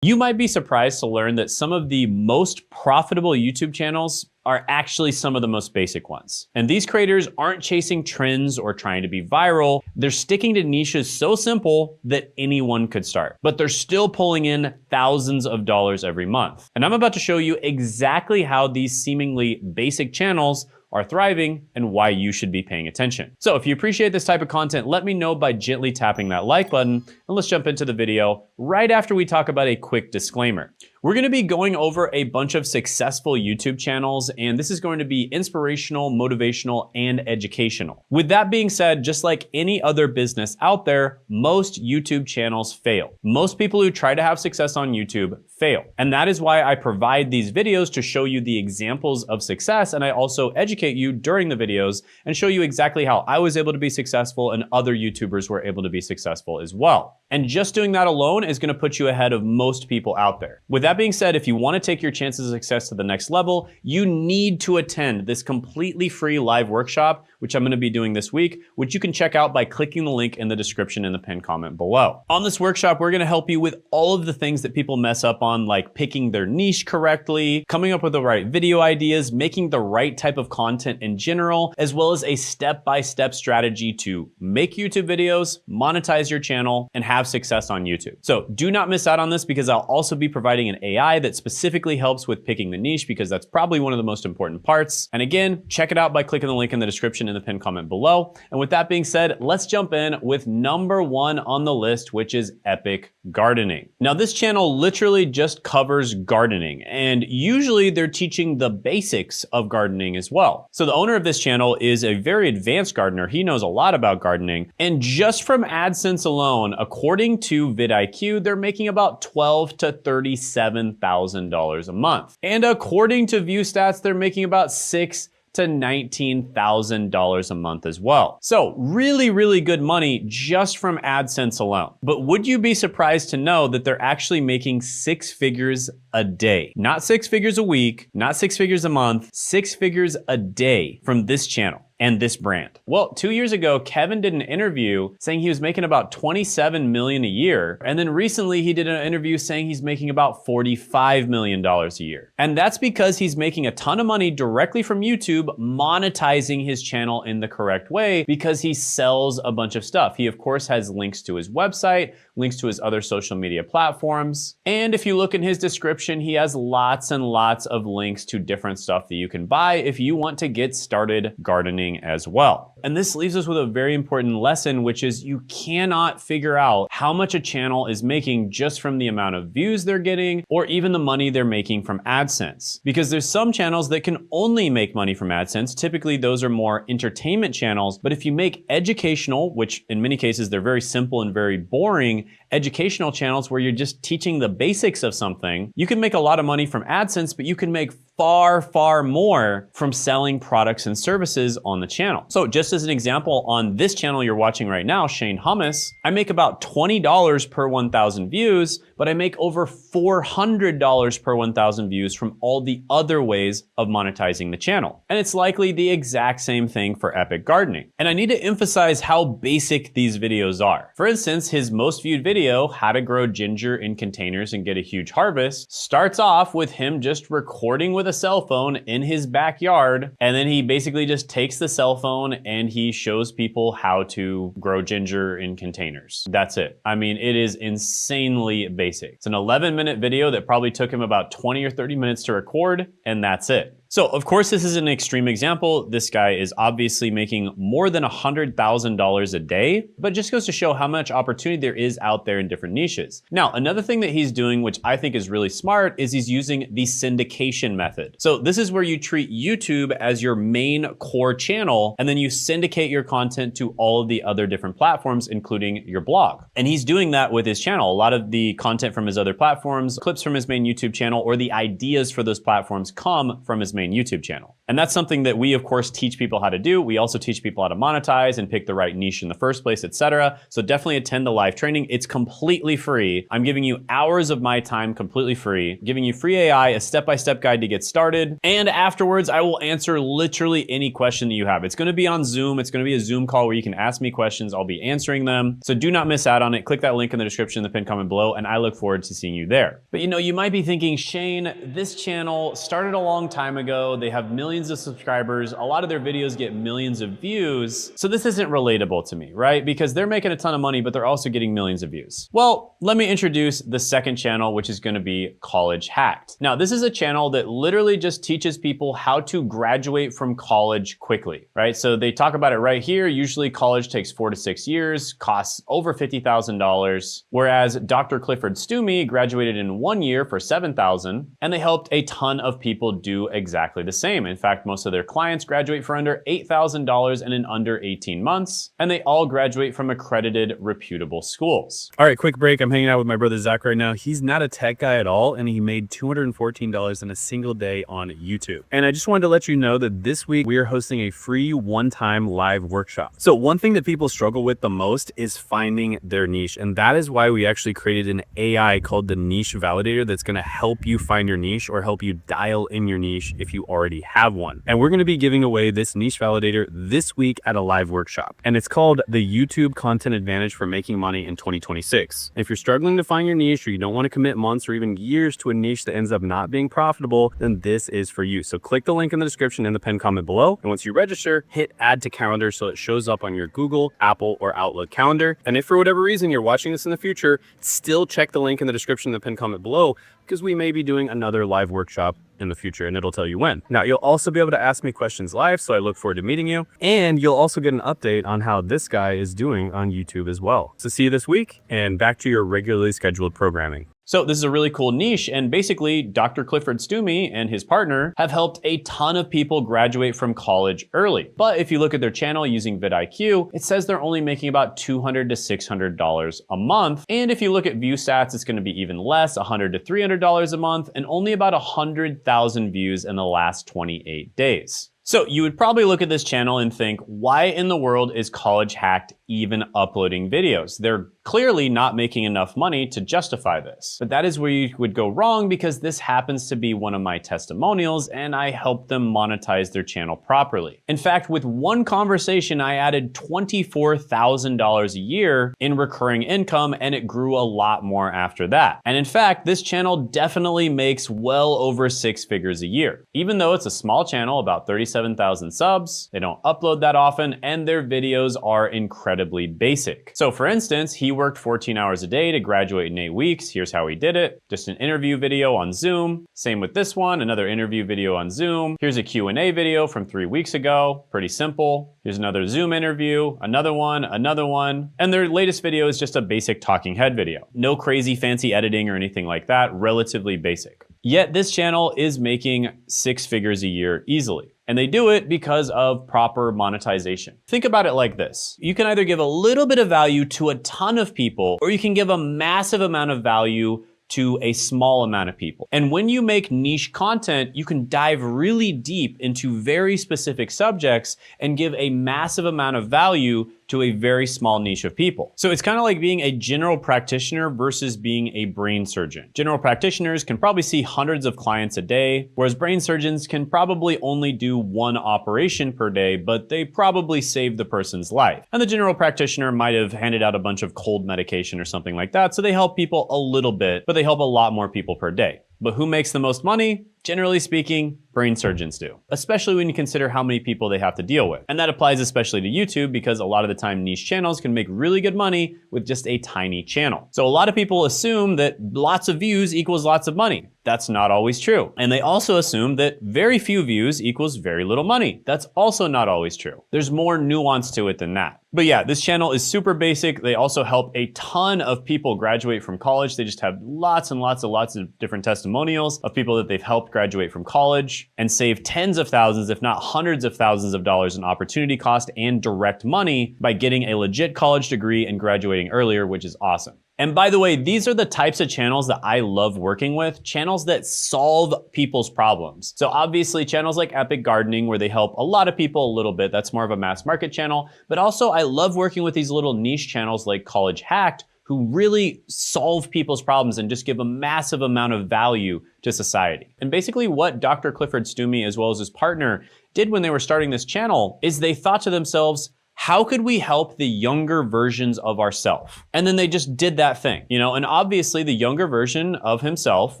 You might be surprised to learn that some of the most profitable YouTube channels are actually some of the most basic ones. And these creators aren't chasing trends or trying to be viral. They're sticking to niches so simple that anyone could start. But they're still pulling in thousands of dollars every month. And I'm about to show you exactly how these seemingly basic channels are thriving and why you should be paying attention. So if you appreciate this type of content, let me know by gently tapping that like button, and let's jump into the video right after we talk about a quick disclaimer. We're gonna be going over a bunch of successful YouTube channels, and this is going to be inspirational, motivational, and educational. With that being said, just like any other business out there, most YouTube channels fail. Most people who try to have success on YouTube fail. And that is why I provide these videos to show you the examples of success, and I also educate you during the videos and show you exactly how I was able to be successful and other YouTubers were able to be successful as well. And just doing that alone is gonna put you ahead of most people out there. With that being said, if you wanna take your chances of success to the next level, you need to attend this completely free live workshop, which I'm gonna be doing this week, which you can check out by clicking the link in the description in the pinned comment below. On this workshop, we're gonna help you with all of the things that people mess up on, like picking their niche correctly, coming up with the right video ideas, making the right type of content in general, as well as a step-by-step strategy to make YouTube videos, monetize your channel, and have success on YouTube. So do not miss out on this, because I'll also be providing an AI that specifically helps with picking the niche, because that's probably one of the most important parts. And again, check it out by clicking the link in the description in the pinned comment below. And with that being said, let's jump in with number one on the list, which is Epic Gardening. Now this channel literally just covers gardening, and usually they're teaching the basics of gardening as well. So the owner of this channel is a very advanced gardener. He knows a lot about gardening, and just from AdSense alone, according to vidIQ, they're making about $12,000 to $37,000 a month. And according to ViewStats, they're making about $6,000 to $19,000 a month as well. So really, really good money just from AdSense alone. But would you be surprised to know that they're actually making 6 figures a day? Not 6 figures a week, not 6 figures a month, 6 figures a day from this channel and this brand. Well, 2 years ago, Kevin did an interview saying he was making about $27 million a year. And then recently he did an interview saying he's making about $45 million a year. And that's because he's making a ton of money directly from YouTube, monetizing his channel in the correct way, because he sells a bunch of stuff. He of course has links to his website, links to his other social media platforms. And if you look in his description, he has lots and lots of links to different stuff that you can buy if you want to get started gardening as well. And this leaves us with a very important lesson, which is you cannot figure out how much a channel is making just from the amount of views they're getting, or even the money they're making from AdSense. Because there's some channels that can only make money from AdSense. Typically those are more entertainment channels, but if you make educational, which in many cases they're very simple and very boring, educational channels where you're just teaching the basics of something, you can make a lot of money from AdSense, but you can make far, far more from selling products and services on the channel. So just as an example, on this channel you're watching right now, Shane Hummus, I make about $20 per 1,000 views, but I make over $400 per 1,000 views from all the other ways of monetizing the channel. And it's likely the exact same thing for Epic Gardening. And I need to emphasize how basic these videos are. For instance, his most viewed video, How to Grow Ginger in Containers and Get a Huge Harvest, starts off with him just recording with a cell phone in his backyard, and then he basically just takes the cell phone and he shows people how to grow ginger in containers. That's it. I mean, it is insanely basic. It's an 11-minute video that probably took him about 20 or 30 minutes to record, and that's it. So of course this is an extreme example. This guy is obviously making more than $100,000 a day, but just goes to show how much opportunity there is out there in different niches. Now, another thing that he's doing, which I think is really smart, is he's using the syndication method. So this is where you treat YouTube as your main core channel, and then you syndicate your content to all of the other different platforms, including your blog. And he's doing that with his channel. A lot of the content from his other platforms, clips from his main YouTube channel, or the ideas for those platforms come from his main YouTube channel. And that's something that we, of course, teach people how to do. We also teach people how to monetize and pick the right niche in the first place, etc. So definitely attend the live training. It's completely free. I'm giving you hours of my time completely free, giving you free AI, a step-by-step guide to get started. And afterwards, I will answer literally any question that you have. It's gonna be on Zoom. It's gonna be a Zoom call where you can ask me questions. I'll be answering them. So do not miss out on it. Click that link in the description, the pinned comment below, and I look forward to seeing you there. But you might be thinking, Shane, this channel started a long time ago. They have millions of subscribers. A lot of their videos get millions of views. So this isn't relatable to me, right? Because they're making a ton of money, but they're also getting millions of views. Well, let me introduce the second channel, which is gonna be College Hacked. Now, this is a channel that literally just teaches people how to graduate from college quickly, right? So they talk about it right here. Usually college takes 4 to 6 years, costs over $50,000, whereas Dr. Clifford Stoomey graduated in 1 year for $7,000, and they helped a ton of people do exactly the same. In fact, most of their clients graduate for under $8,000 and in under 18 months, and they all graduate from accredited, reputable schools. All right, quick break. I'm hanging out with my brother Zach right now. He's not a tech guy at all, and he made $214 in a single day on YouTube. And I just wanted to let you know that this week we are hosting a free one-time live workshop. So one thing that people struggle with the most is finding their niche, and that is why we actually created an AI called the Niche Validator that's going to help you find your niche or help you dial in your niche if you already have one. And we're going to be giving away this Niche Validator this week at a live workshop, and it's called the YouTube Content Advantage for Making Money in 2026. If you're struggling to find your niche, or you don't want to commit months or even years to a niche that ends up not being profitable, then this is for you. So click the link in the description and the pinned comment below, and once you register, hit add to calendar so it shows up on your Google, Apple, or Outlook calendar. And if for whatever reason you're watching this in the future, still check the link in the description and the pinned comment below, because we may be doing another live workshop in the future, and it'll tell you when. Now, you'll also be able to ask me questions live, so I look forward to meeting you. And you'll also get an update on how this guy is doing on YouTube as well. So see you this week, and back to your regularly scheduled programming. So this is a really cool niche, and basically Dr. Clifford Stoomey and his partner have helped a ton of people graduate from college early. But if you look at their channel using vidIQ, it says they're only making about $200 to $600 a month. And if you look at view stats, it's gonna be even less, $100 to $300 a month, and only about 100,000 views in the last 28 days. So you would probably look at this channel and think, why in the world is College Hacked even uploading videos? They're clearly not making enough money to justify this. But that is where you would go wrong, because this happens to be one of my testimonials and I help them monetize their channel properly. In fact, with one conversation, I added $24,000 a year in recurring income, and it grew a lot more after that. And in fact, this channel definitely makes well over 6 figures a year. Even though it's a small channel, about 37,000 subs, they don't upload that often, and their videos are incredibly basic. So for instance, he worked 14 hours a day to graduate in 8 weeks. Here's how he did it. Just an interview video on Zoom. Same with this one, another interview video on Zoom. Here's a Q&A video from 3 weeks ago. Pretty simple. Here's another Zoom interview, another one. And their latest video is just a basic talking head video. No crazy fancy editing or anything like that, relatively basic. Yet this channel is making 6 figures a year easily. And they do it because of proper monetization. Think about it like this. You can either give a little bit of value to a ton of people, or you can give a massive amount of value to a small amount of people. And when you make niche content, you can dive really deep into very specific subjects and give a massive amount of value to a very small niche of people. So it's kind of like being a general practitioner versus being a brain surgeon. General practitioners can probably see hundreds of clients a day, whereas brain surgeons can probably only do 1 operation per day, but they probably save the person's life. And the general practitioner might have handed out a bunch of cold medication or something like that, so they help people a little bit, but they help a lot more people per day. But who makes the most money? Generally speaking, brain surgeons do, especially when you consider how many people they have to deal with. And that applies especially to YouTube, because a lot of the time niche channels can make really good money with just a tiny channel. So a lot of people assume that lots of views equals lots of money. That's not always true. And they also assume that very few views equals very little money. That's also not always true. There's more nuance to it than that. But yeah, this channel is super basic. They also help a ton of people graduate from college. They just have lots and lots of different testimonials of people that they've helped graduate from college and save tens of thousands, if not hundreds of thousands of dollars in opportunity cost and direct money by getting a legit college degree and graduating earlier, which is awesome. And by the way, these are the types of channels that I love working with, channels that solve people's problems. So obviously channels like Epic Gardening, where they help a lot of people a little bit, that's more of a mass market channel. But also I love working with these little niche channels like College Hacked, who really solve people's problems and just give a massive amount of value to society. And basically what Dr. Clifford Stumey, as well as his partner, did when they were starting this channel is they thought to themselves, how could we help the younger versions of ourselves? And then they just did that thing, you know? And obviously the younger version of himself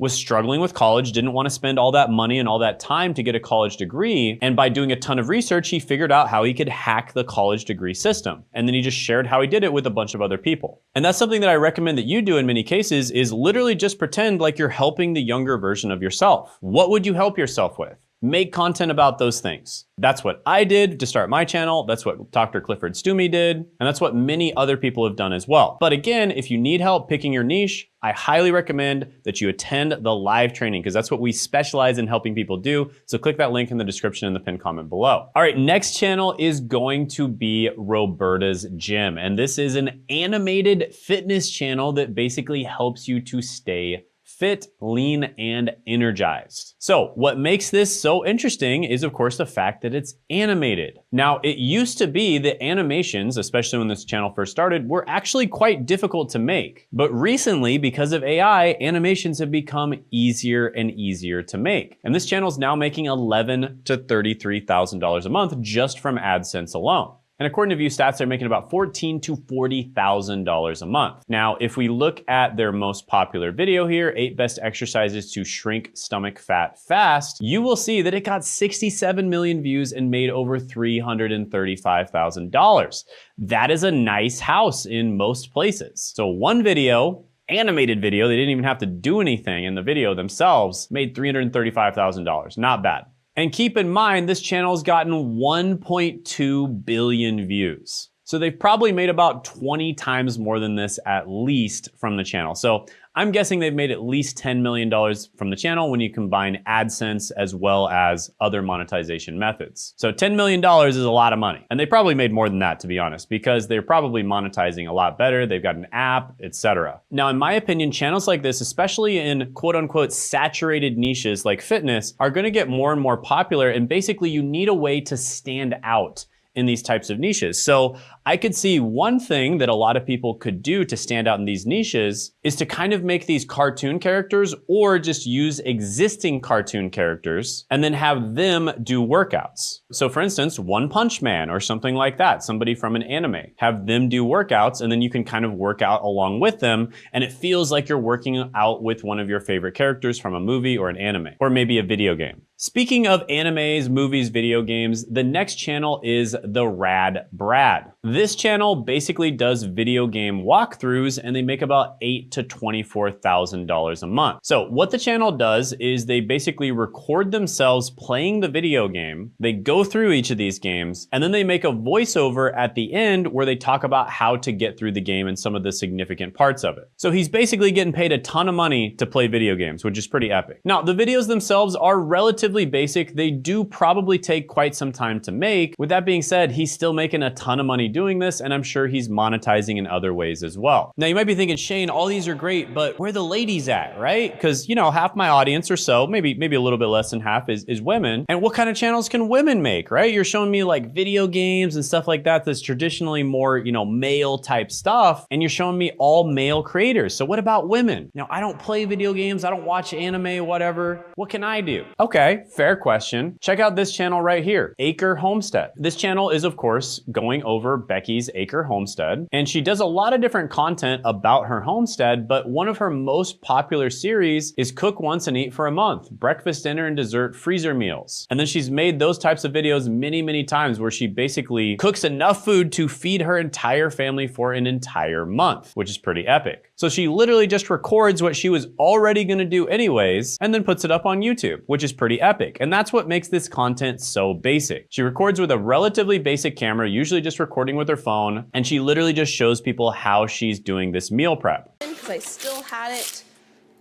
was struggling with college, didn't want to spend all that money and all that time to get a college degree. And by doing a ton of research, he figured out how he could hack the college degree system. And then he just shared how he did it with a bunch of other people. And that's something that I recommend that you do in many cases is literally just pretend like you're helping the younger version of yourself. What would you help yourself with? Make content about those things. That's what I did to start my channel. That's what Dr. Clifford Stumey did. And that's what many other people have done as well. But again, if you need help picking your niche, I highly recommend that you attend the live training because that's what we specialize in helping people do. So click that link in the description in the pinned comment below. All right, next channel is going to be Roberta's Gym. And this is an animated fitness channel that basically helps you to stay fit, lean, and energized. So what makes this so interesting is of course the fact that it's animated. Now it used to be that animations, especially when this channel first started, were actually quite difficult to make. But recently, because of AI, animations have become easier and easier to make. And this channel is now making $11,000 to $33,000 a month just from AdSense alone. And according to View Stats, they're making about $14,000 to $40,000 a month. Now, if we look at their most popular video here, 8 best exercises to shrink stomach fat fast, you will see that it got 67 million views and made over $335,000. That is a nice house in most places. So one video, animated video, they didn't even have to do anything in the video themselves, made $335,000. Not bad. And keep in mind, this channel's gotten 1.2 billion views. So they've probably made about 20 times more than this at least from the channel. So I'm guessing they've made at least $10 million from the channel when you combine AdSense as well as other monetization methods. So $10 million is a lot of money. And they probably made more than that, to be honest, because they're probably monetizing a lot better. They've got an app, etc. Now, in my opinion, channels like this, especially in quote unquote saturated niches like fitness, are gonna get more and more popular. And basically you need a way to stand out in these types of niches. So I could see one thing that a lot of people could do to stand out in these niches is to kind of make these cartoon characters or just use existing cartoon characters and then have them do workouts. So for instance, One Punch Man or something like that, somebody from an anime, have them do workouts and then you can kind of work out along with them and it feels like you're working out with one of your favorite characters from a movie or an anime or maybe a video game. Speaking of animes, movies, video games, the next channel is The Rad Brad. This channel basically does video game walkthroughs and they make about $8,000 to $24,000 a month. So what the channel does is they basically record themselves playing the video game, they go through each of these games, and then they make a voiceover at the end where they talk about how to get through the game and some of the significant parts of it. So he's basically getting paid a ton of money to play video games, which is pretty epic. Now, the videos themselves are relatively basic. They do probably take quite some time to make. With that being said, he's still making a ton of money doing this, and I'm sure he's monetizing in other ways as well. Now, you might be thinking, Shane, all these are great, but where are the ladies at, right? Because, you know, half my audience or so, maybe a little bit less than half is women. And what kind of channels can women make, right? You're showing me like video games and stuff like that that's traditionally more, you know, male type stuff, and you're showing me all male creators. So what about women? Now, I don't play video games, I don't watch anime, whatever. What can I do? Okay. Fair question. Check out this channel right here, Acre Homestead. This channel is, of course, going over Becky's Acre Homestead, and she does a lot of different content about her homestead, but one of her most popular series is Cook Once and Eat for a Month, breakfast, dinner, and dessert freezer meals. And then she's made those types of videos many, many times where she basically cooks enough food to feed her entire family for an entire month, which is pretty epic. So she literally just records what she was already gonna do anyways, and then puts it up on YouTube, which is pretty epic. And that's what makes this content so basic. She records with a relatively basic camera, usually just recording with her phone, and she literally just shows people how she's doing this meal prep. Because I still had it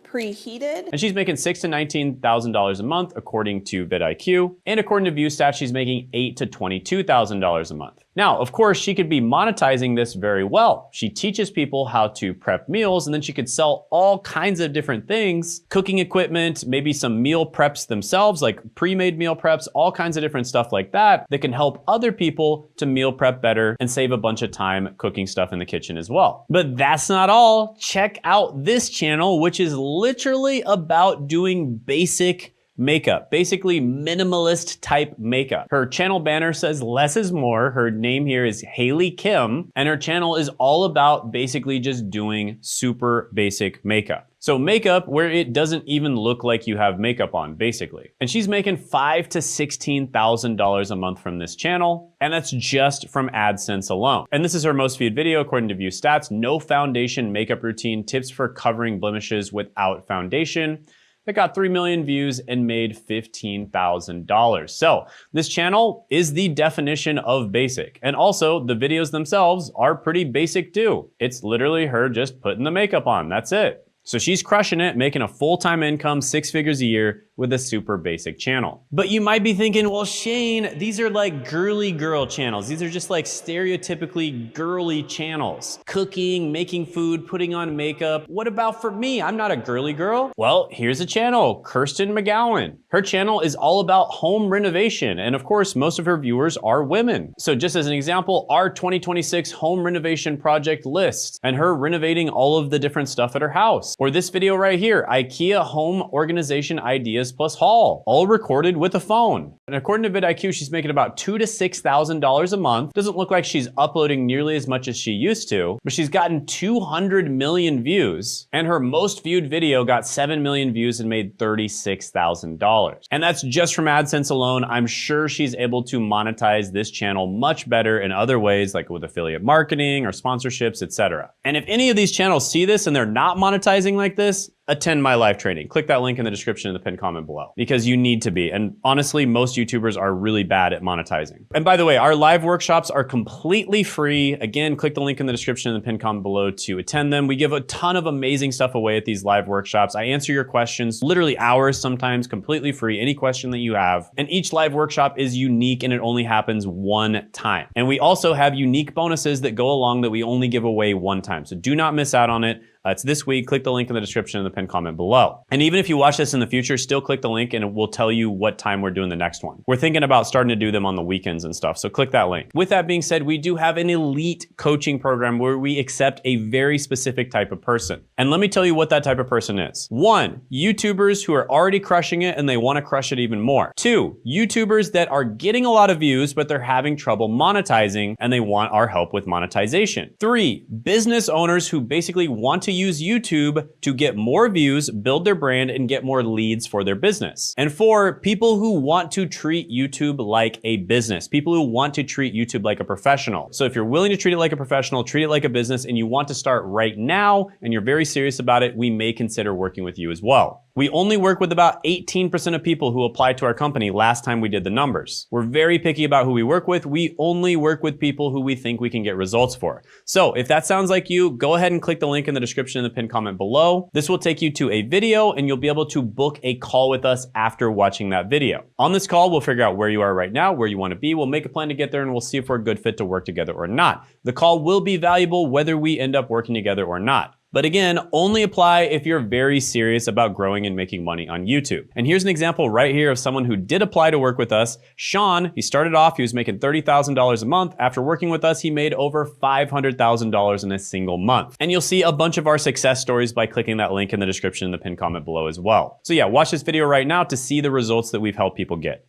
preheated. And she's making $6,000 to $19,000 a month according to vidIQ. And according to View Stats, she's making $8,000 to $22,000 a month. Now, of course, she could be monetizing this very well. She teaches people how to prep meals, and then she could sell all kinds of different things, cooking equipment, maybe some meal preps themselves, like pre-made meal preps, all kinds of different stuff like that can help other people to meal prep better and save a bunch of time cooking stuff in the kitchen as well. But that's not all. Check out this channel, which is literally about doing basic makeup, basically minimalist type makeup. Her channel banner says less is more. Her name here is Haley Kim, and her channel is all about basically just doing super basic makeup. So makeup where it doesn't even look like you have makeup on, basically. And she's making $5,000 to $16,000 a month from this channel, and that's just from AdSense alone. And this is her most viewed video according to View Stats, no foundation makeup routine, tips for covering blemishes without foundation. That got 3 million views and made $15,000. So this channel is the definition of basic. And also the videos themselves are pretty basic too. It's literally her just putting the makeup on, that's it. So she's crushing it, making a full-time income, 6 figures a year with a super basic channel. But you might be thinking, well, Shane, these are like girly girl channels. These are just like stereotypically girly channels. Cooking, making food, putting on makeup. What about for me? I'm not a girly girl. Well, here's a channel, Kirsten McGowan. Her channel is all about home renovation. And of course, most of her viewers are women. So just as an example, our 2026 home renovation project list and her renovating all of the different stuff at her house. Or this video right here, IKEA home organization ideas plus haul, all recorded with a phone. And according to vidIQ, she's making about $2,000 to $6,000 a month. Doesn't look like she's uploading nearly as much as she used to, but she's gotten 200 million views, and her most viewed video got 7 million views and made $36,000. And that's just from AdSense alone. I'm sure she's able to monetize this channel much better in other ways, like with affiliate marketing or sponsorships, etc. And if any of these channels see this and they're not monetizing like this, attend my live training. Click that link in the description in the pinned comment below, because you need to be. And honestly, most YouTubers are really bad at monetizing. And by the way, our live workshops are completely free. Again, click the link in the description in the pinned comment below to attend them. We give a ton of amazing stuff away at these live workshops. I answer your questions, literally hours sometimes, completely free, any question that you have. And each live workshop is unique and it only happens one time. And we also have unique bonuses that go along that we only give away one time. So do not miss out on it. It's this week. Click the link in the description in the pinned comment below. And even if you watch this in the future, still click the link and it will tell you what time we're doing the next one. We're thinking about starting to do them on the weekends and stuff, so click that link. With that being said, we do have an elite coaching program where we accept a very specific type of person. And let me tell you what that type of person is. 1, YouTubers who are already crushing it and they want to crush it even more. 2, YouTubers that are getting a lot of views, but they're having trouble monetizing and they want our help with monetization. 3, business owners who basically want to use YouTube to get more views, build their brand, and get more leads for their business. And 4, people who want to treat YouTube like a business, people who want to treat YouTube like a professional. So if you're willing to treat it like a professional, treat it like a business, and you want to start right now, and you're very serious about it, we may consider working with you as well. We only work with about 18% of people who applied to our company last time we did the numbers. We're very picky about who we work with. We only work with people who we think we can get results for. So if that sounds like you, go ahead and click the link in the description in the pinned comment below. This will take you to a video and you'll be able to book a call with us after watching that video. On this call, we'll figure out where you are right now, where you want to be. We'll make a plan to get there and we'll see if we're a good fit to work together or not. The call will be valuable whether we end up working together or not. But again, only apply if you're very serious about growing and making money on YouTube. And here's an example right here of someone who did apply to work with us. Sean, he started off, he was making $30,000 a month. After working with us, he made over $500,000 in a single month. And you'll see a bunch of our success stories by clicking that link in the description in the pinned comment below as well. So yeah, watch this video right now to see the results that we've helped people get.